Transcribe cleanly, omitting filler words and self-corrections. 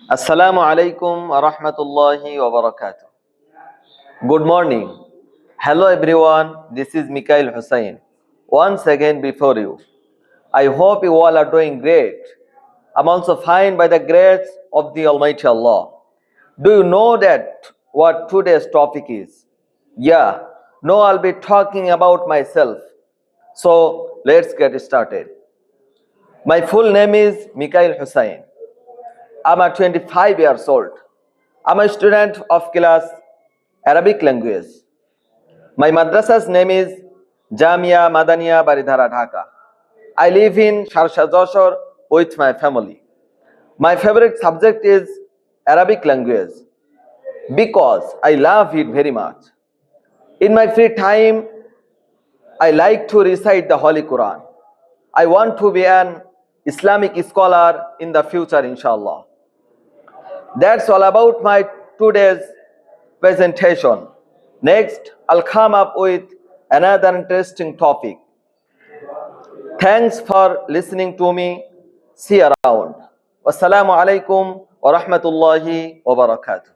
Assalamu alaikum wa rahmatullahi wa barakatuh. Good morning. Hello everyone, this is Mikhail Hussain. Once again before you. I hope you all are doing great. I'm also fine by the grace of the Almighty Allah. Do you know that what today's topic is? Yeah, no, I'll be talking about myself. So let's get started. My full name is Mikhail Hussain. I'm 25 years old. I'm a student of class Arabic language. My madrasa's name is Jamia Madaniya Baridhara Dhaka. I live in Sharsha Joshore with my family. My favorite subject is Arabic language because I love it very much. In my free time, I like to recite the Holy Quran. I want to be an Islamic scholar in the future, inshallah. That's all about my today's presentation. Next, I'll come up with another interesting topic. Thanks for listening to me. See you around. Wassalamu alaikum wa rahmatullahi wa barakatuh.